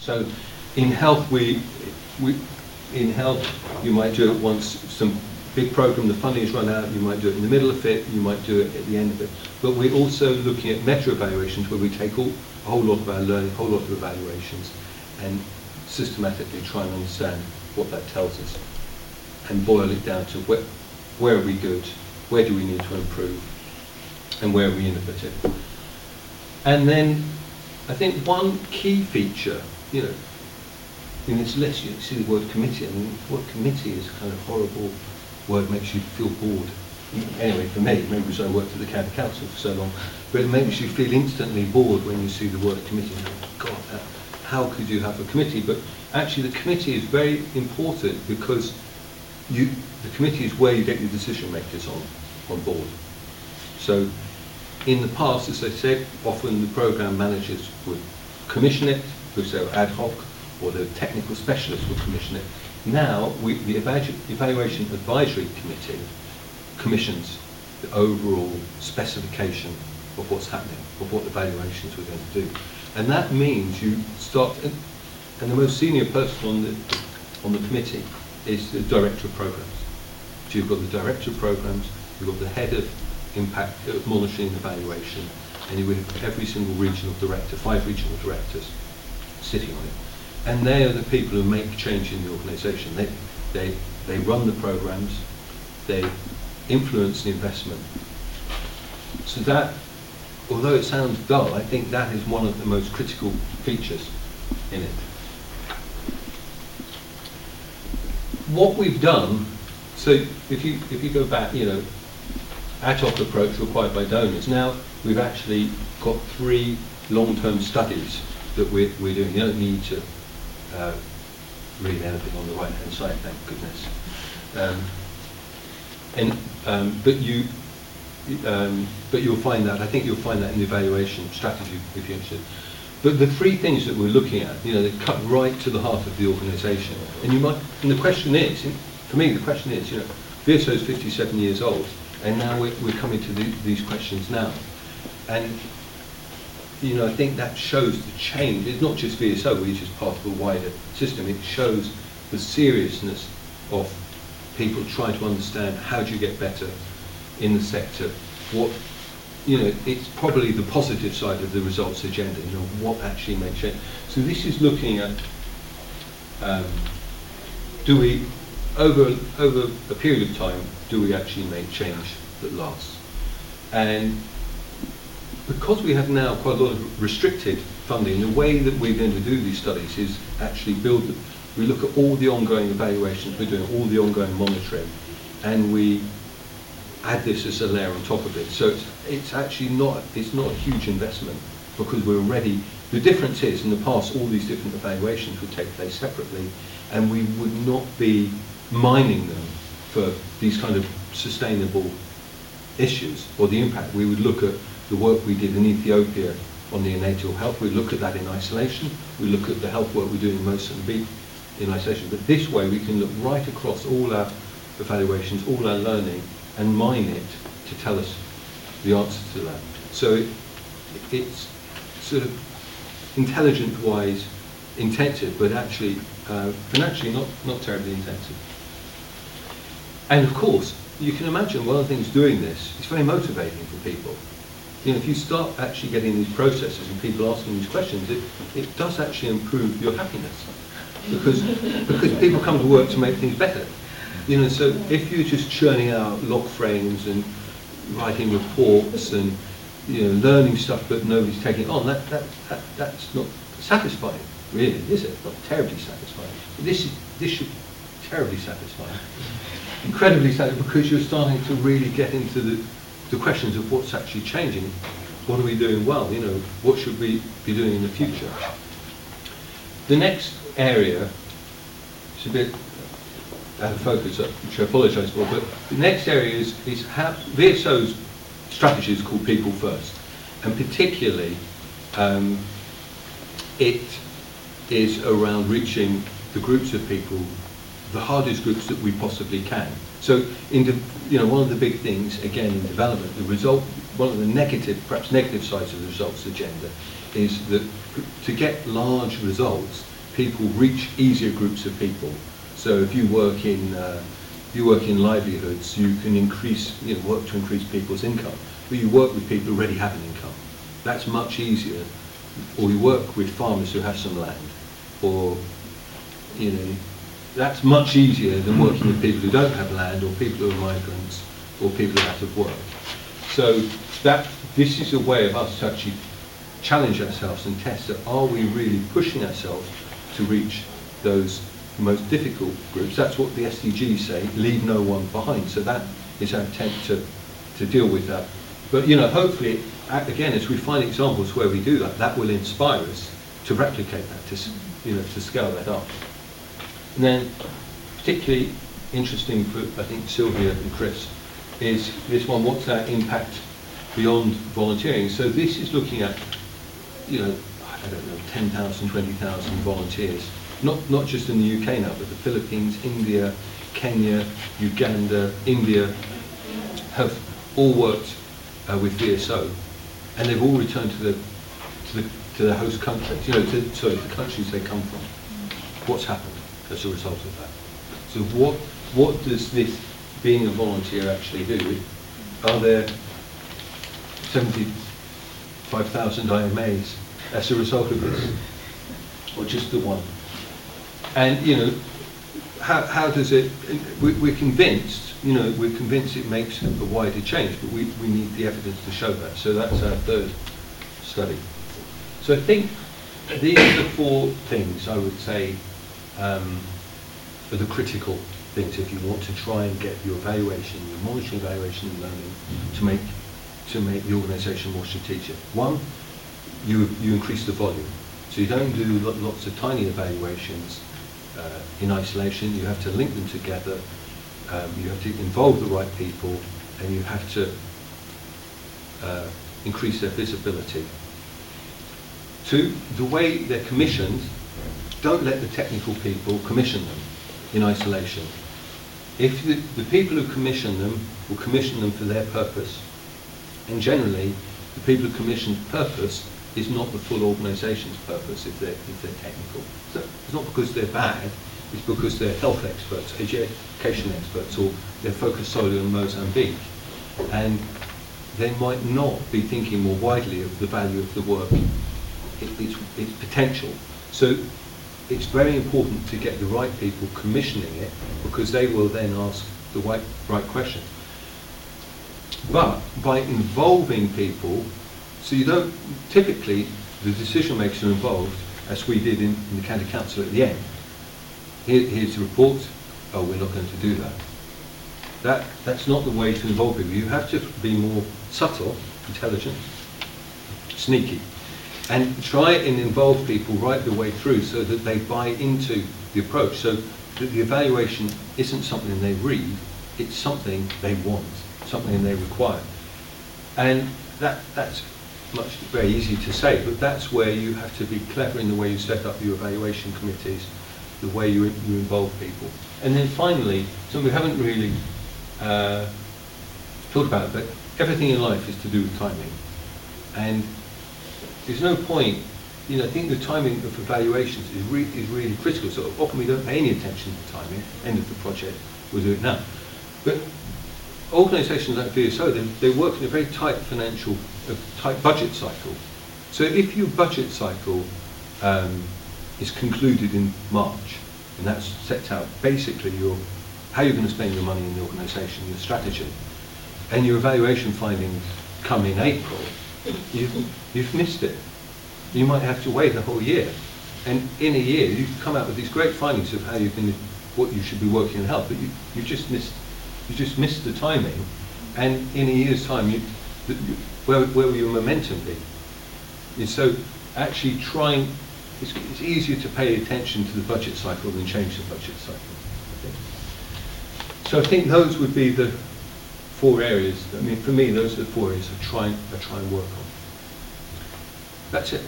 So in health, in health, you might do it once some big program, the funding is run out, you might do it in the middle of it, you might do it at the end of it. But we're also looking at meta evaluations where we take a whole lot of our learning, a whole lot of evaluations, and systematically try and understand what that tells us and boil it down to where are we good, where do we need to improve, and where are we innovative. And then I think one key feature, in this list you see the word committee. I mean, the word committee is a kind of horrible word, makes you feel bored. Anyway, for me, maybe because I worked at the county council for so long, but it makes you feel instantly bored when you see the word committee. God, how could you have a committee? But actually the committee is very important because the committee is where you get your decision makers on board. So in the past, as I said, often the programme managers would commission it, because they were ad hoc, or the technical specialists would commission it. Now, the Evaluation Advisory Committee commissions the overall specification of what's happening, of what evaluations we're going to do. And that means you start, and the most senior person on the committee is the Director of Programmes. So you've got the Director of Programmes, you've got the Head of Impact, Monitoring and Evaluation, and you have every single regional director, 5 regional directors sitting on it. And they are the people who make change in the organisation. They run the programmes, they influence the investment. So that, although it sounds dull, I think that is one of the most critical features in it. What we've done, so if you go back, ad hoc approach required by donors. Now we've actually got 3 long-term studies that we're doing. You don't need to read anything on the right-hand side, thank goodness. But you'll find that. I think you'll find that in the evaluation strategy if you're interested. But the 3 things that we're looking at, they cut right to the heart of the organisation. And the question is, for me, the question is, VSO is 57 years old, and now we're coming to these questions now. And I think that shows the change. It's not just VSO, which is part of a wider system. It shows the seriousness of people trying to understand how do you get better in the sector. It's probably the positive side of the results agenda, what actually makes change. So this is looking at, do we, over a period of time, do we actually make change that lasts? And because we have now quite a lot of restricted funding, the way that we're going to do these studies is actually we look at all the ongoing evaluations we're doing, all the ongoing monitoring, and we add this as a layer on top of it. So it's actually not a huge investment because we're already, the difference is in the past all these different evaluations would take place separately and we would not be mining them for these kind of sustainable issues or the impact. We would look at the work we did in Ethiopia on neonatal health. We look at that in isolation. We look at the health work we're doing in Mozambique in isolation. But this way we can look right across all our evaluations, all our learning, and mine it to tell us the answer to that. So it's sort of intelligent-wise intensive, but actually not terribly intensive. And of course, you can imagine one of the things doing this is very motivating for people. If you start actually getting these processes and people asking these questions, it does actually improve your happiness because people come to work to make things better. So if you're just churning out log frames and writing reports and learning stuff but nobody's taking it on, that's not satisfying, really, is it? Not terribly satisfying. This should be terribly satisfying, incredibly satisfying, because you're starting to really get into the questions of what's actually changing. What are we doing well? What should we be doing in the future? The next area is a bit out of focus, which I apologise for, but the next area is how VSO's strategy is called People First, and particularly it is around reaching the groups of people, the hardest groups that we possibly can. So, one of the big things, again, in development, one of the perhaps negative sides of the results agenda is that to get large results, people reach easier groups of people. So if you work in livelihoods, you can work to increase people's income. But you work with people who already have an income. That's much easier. Or you work with farmers who have some land, or that's much easier than working with people who don't have land, or people who are migrants, or people who are out of work. So this is a way of us to actually challenge ourselves and test that, are we really pushing ourselves to reach those most difficult groups? That's what the SDGs say, leave no one behind. So that is our attempt to deal with that. But hopefully, again, as we find examples where we do that, that will inspire us to replicate that, to scale that up. And then, particularly interesting for, I think, Sylvia and Chris, is this one, what's our impact beyond volunteering? So this is looking at, I don't know, 10,000, 20,000 volunteers, not just in the UK now, but the Philippines, India, Kenya, Uganda, India, have all worked with VSO, and they've all returned to the host countries, the countries they come from. What's happened as a result of that? So what does this being a volunteer actually do? Are there 75,000 IMAs as a result of this, or just the one? And how does it? We're convinced. We're convinced it makes a wider change, but we need the evidence to show that. So that's our third study. So I think these are the four things I would say are the critical things if you want to try and get your evaluation, your monitoring, evaluation and learning to make the organisation more strategic. One, you increase the volume. So you don't do lots of tiny evaluations in isolation. You have to link them together. You have to involve the right people, and you have to increase their visibility. Two, the way they're commissioned, don't let the technical people commission them in isolation. If the people who commission them will commission them for their purpose, and generally the people who commission purpose is not the full organisation's purpose if they're technical. So it's not because they're bad, it's because they're health experts, education experts, or they're focused solely on Mozambique. And they might not be thinking more widely of the value of the work, its potential. So it's very important to get the right people commissioning it, because they will then ask the right questions. But by involving people, so you don't, typically the decision makers are involved, as we did in the county council at the end. Here's the report. Oh, we're not going to do that. That's not the way to involve people. You have to be more subtle, intelligent, sneaky, and try and involve people right the way through so that they buy into the approach, so that the evaluation isn't something they read, it's something they want, something they require. And that's very easy to say, but that's where you have to be clever in the way you set up your evaluation committees, the way you involve people. And then finally, something we haven't really talked about, but everything in life is to do with timing. And there's no point, I think the timing of evaluations is really critical. So often we don't pay any attention to timing, end of the project, we'll do it now. But organisations like VSO, they work in a very tight tight budget cycle. So if your budget cycle is concluded in March, and that sets out basically how you're going to spend your money in the organisation, your strategy, and your evaluation findings come in April, you've missed it. You might have to wait a whole year, and in a year you come out with these great findings of what you should be working on health, but you just missed the timing, and in a year's time, where will your momentum be? And so actually it's easier to pay attention to the budget cycle than change the budget cycle, I think. So I think those would be the four areas. I mean, for me, those are the four areas I try and work on. That's it.